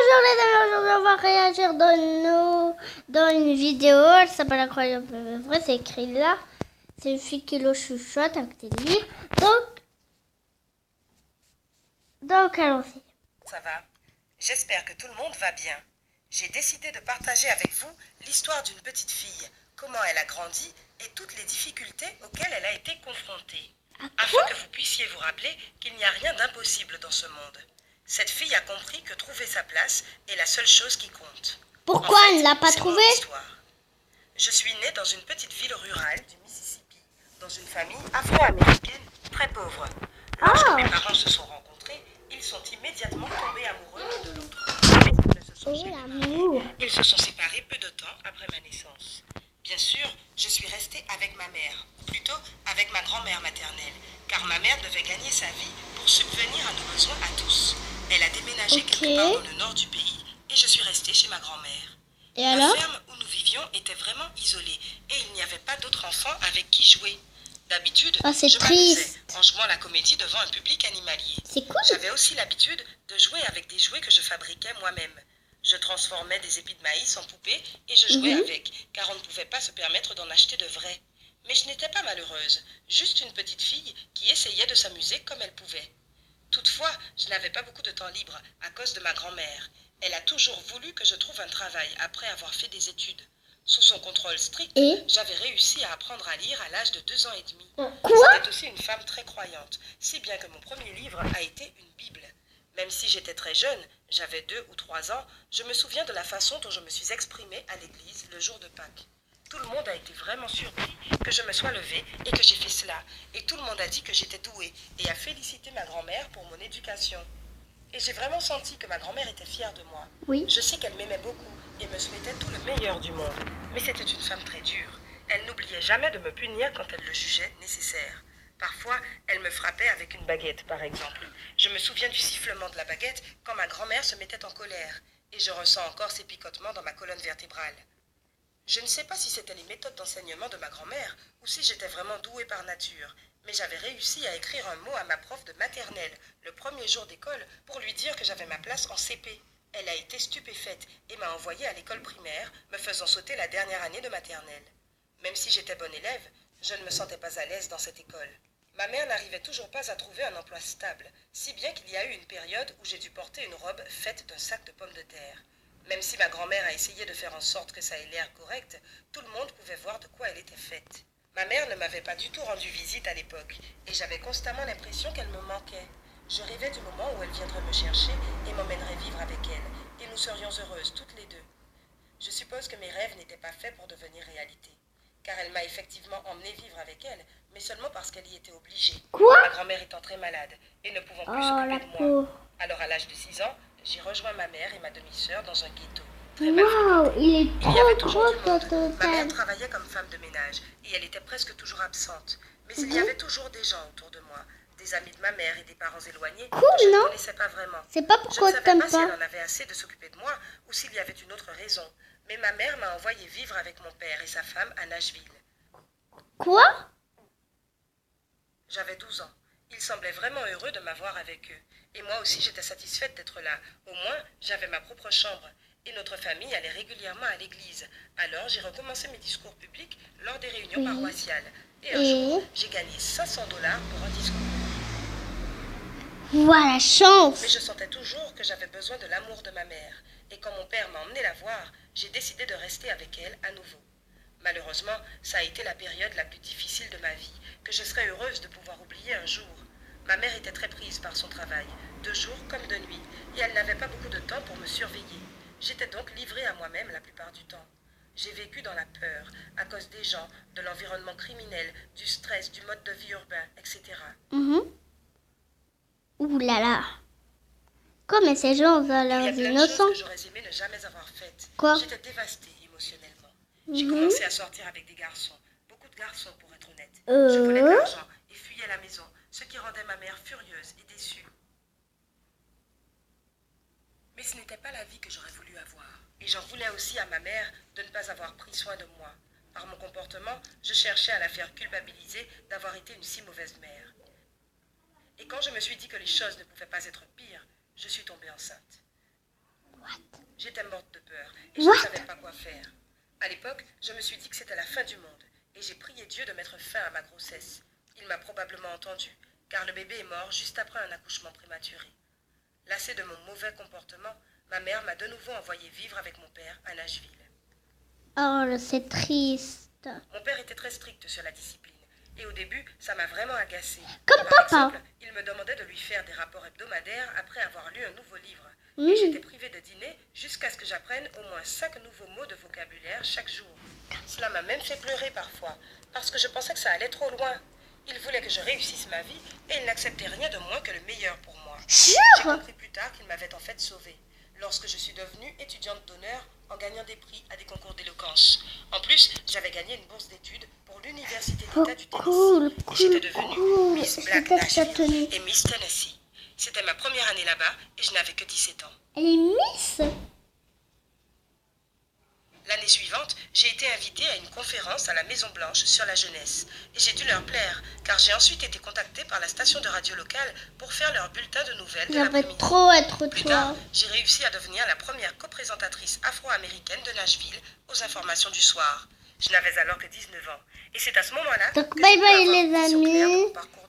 Bonjour les amis, aujourd'hui on va réagir dans une vidéo, elle s'appelle Incroyable Vrai, c'est écrit là. C'est une fille qui le chuchote, un petit livre. Donc allons-y. Ça va. J'espère que tout le monde va bien. J'ai décidé de partager avec vous l'histoire d'une petite fille, comment elle a grandi et toutes les difficultés auxquelles elle a été confrontée. Afin que vous puissiez vous rappeler qu'il n'y a rien d'impossible dans ce monde. Cette fille a compris que trouver sa place est la seule chose qui compte. Pourquoi elle ne l'a pas c'est trouvé? mon histoire. Je suis née dans une petite ville rurale du Mississippi, dans une famille afro-américaine très pauvre. Lorsque mes parents se sont rencontrés, ils sont immédiatement tombés amoureux l'un de l'autre. Mais ils se sont séparés peu de temps après ma naissance. Bien sûr, je suis restée avec ma mère, ou plutôt avec ma grand-mère maternelle, car ma mère devait gagner sa vie pour subvenir à nos besoins à tous. Elle a déménagé quelque part dans le nord du pays et je suis restée chez ma grand-mère. Et La alors? ferme où nous vivions était vraiment isolée et il n'y avait pas d'autres enfants avec qui jouer. D'habitude, je m'amusais en jouant la comédie devant un public animalier. C'est cool. J'avais aussi l'habitude de jouer avec des jouets que je fabriquais moi-même. Je transformais des épis de maïs en poupées et je jouais avec, car on ne pouvait pas se permettre d'en acheter de vrais. Mais je n'étais pas malheureuse, juste une petite fille qui essayait de s'amuser comme elle pouvait. Toutefois, je n'avais pas beaucoup de temps libre à cause de ma grand-mère. Elle a toujours voulu que je trouve un travail après avoir fait des études. Sous son contrôle strict, j'avais réussi à apprendre à lire à l'âge de 2 ans et demi. C'était aussi une femme très croyante, si bien que mon premier livre a été une Bible. Même si j'étais très jeune, j'avais 2 ou 3 ans, je me souviens de la façon dont je me suis exprimée à l'église le jour de Pâques. Tout le monde a été vraiment surpris que je me sois levée et que j'ai fait cela. Et tout le monde a dit que j'étais douée et a félicité ma grand-mère pour mon éducation. Et j'ai vraiment senti que ma grand-mère était fière de moi. Oui. Je sais qu'elle m'aimait beaucoup et me souhaitait tout le meilleur du monde. Mais c'était une femme très dure. Elle n'oubliait jamais de me punir quand elle le jugeait nécessaire. Parfois, elle me frappait avec une baguette, par exemple. Je me souviens du sifflement de la baguette quand ma grand-mère se mettait en colère. Et je ressens encore ses picotements dans ma colonne vertébrale. Je ne sais pas si c'était les méthodes d'enseignement de ma grand-mère ou si j'étais vraiment douée par nature, mais j'avais réussi à écrire un mot à ma prof de maternelle le premier jour d'école pour lui dire que j'avais ma place en CP. Elle a été stupéfaite et m'a envoyée à l'école primaire, me faisant sauter la dernière année de maternelle. Même si j'étais bonne élève, je ne me sentais pas à l'aise dans cette école. Ma mère n'arrivait toujours pas à trouver un emploi stable, si bien qu'il y a eu une période où j'ai dû porter une robe faite d'un sac de pommes de terre. Même si ma grand-mère a essayé de faire en sorte que ça ait l'air correct, tout le monde pouvait voir de quoi elle était faite. Ma mère ne m'avait pas du tout rendu visite à l'époque, et j'avais constamment l'impression qu'elle me manquait. Je rêvais du moment où elle viendrait me chercher et m'emmènerait vivre avec elle, et nous serions heureuses toutes les deux. Je suppose que mes rêves n'étaient pas faits pour devenir réalité, car elle m'a effectivement emmenée vivre avec elle, mais seulement parce qu'elle y était obligée. Ma grand-mère étant très malade et ne pouvant plus s'occuper de moi. Alors à l'âge de 6 ans, j'ai rejoint ma mère et ma demi-sœur dans un ghetto. Waouh, il est trop Ma mère travaillait comme femme de ménage et elle était presque toujours absente. Mais il y avait toujours des gens autour de moi, des amis de ma mère et des parents éloignés que je ne connaissais pas vraiment. C'est pas Je pourquoi ne savais t'aimes pas si elle pas. en avait assez de s'occuper de moi ou s'il y avait une autre raison. Mais ma mère m'a envoyé vivre avec mon père et sa femme à Nashville. Quoi? J'avais 12 ans. Ils semblaient vraiment heureux de m'avoir avec eux. Et moi aussi, j'étais satisfaite d'être là. Au moins, j'avais ma propre chambre. Et notre famille allait régulièrement à l'église. Alors, j'ai recommencé mes discours publics lors des réunions paroissiales. Et un jour, j'ai gagné 500 $ pour un discours. Voilà, chance. Mais je sentais toujours que j'avais besoin de l'amour de ma mère. Et quand mon père m'a emmené la voir, j'ai décidé de rester avec elle à nouveau. Malheureusement, ça a été la période la plus difficile de ma vie, que je serais heureuse de pouvoir oublier un jour. Ma mère était très prise par son travail, de jour comme de nuit, et elle n'avait pas beaucoup de temps pour me surveiller. J'étais donc livrée à moi-même la plupart du temps. J'ai vécu dans la peur, à cause des gens, de l'environnement criminel, du stress, du mode de vie urbain, etc. Ouh là là. Comme ces gens ont l'air innocents. Il y a plein de choses que j'aurais aimé ne jamais avoir faites. Quoi? J'étais dévastée émotionnellement. J'ai commencé à sortir avec des garçons, beaucoup de garçons pour être honnête. Je volais de l'argent et fuyais la maison, ce qui rendait ma mère furieuse et déçue. Mais ce n'était pas la vie que j'aurais voulu avoir. Et j'en voulais aussi à ma mère de ne pas avoir pris soin de moi. Par mon comportement, je cherchais à la faire culpabiliser d'avoir été une si mauvaise mère. Et quand je me suis dit que les choses ne pouvaient pas être pires, je suis tombée enceinte. What? J'étais morte de peur et je ne savais pas quoi faire. À l'époque, je me suis dit que c'était la fin du monde et j'ai prié Dieu de mettre fin à ma grossesse. Il m'a probablement entendu, car le bébé est mort juste après un accouchement prématuré. Lassée de mon mauvais comportement, ma mère m'a de nouveau envoyé vivre avec mon père à Nashville. Oh, c'est triste. Mon père était très strict sur la discipline. Et au début, ça m'a vraiment agacée. Comme Par papa. exemple, il me demandait de lui faire des rapports hebdomadaires après avoir lu un nouveau livre. Mmh. Et j'étais privée de dîner jusqu'à ce que j'apprenne au moins 5 nouveaux mots de vocabulaire chaque jour. Cela m'a même fait pleurer parfois, parce que je pensais que ça allait trop loin. Il voulait que je réussisse ma vie et il n'acceptait rien de moins que le meilleur pour moi. J'ai compris plus tard qu'il m'avait en fait sauvée, lorsque je suis devenue étudiante d'honneur en gagnant des prix à des concours d'éloquence. En plus, j'avais gagné une bourse d'études pour l'Université d'État du Tennessee. J'étais devenue Miss Black Nashville et Miss Tennessee. C'était ma première année là-bas et je n'avais que 17 ans. Elle est Miss. L'année suivante, j'ai été invitée à une conférence à la Maison Blanche sur la jeunesse. Et j'ai dû leur plaire, car j'ai ensuite été contactée par la station de radio locale pour faire leur bulletin de nouvelles de J'aimerais l'après-midi. trop être Plus tard, toi. j'ai réussi à devenir la première coprésentatrice afro-américaine de Nashville aux informations du soir. Je n'avais alors que 19 ans. Et c'est à ce moment-là Donc, que bye j'ai pu bye avoir les une vision claire de amis. mon parcours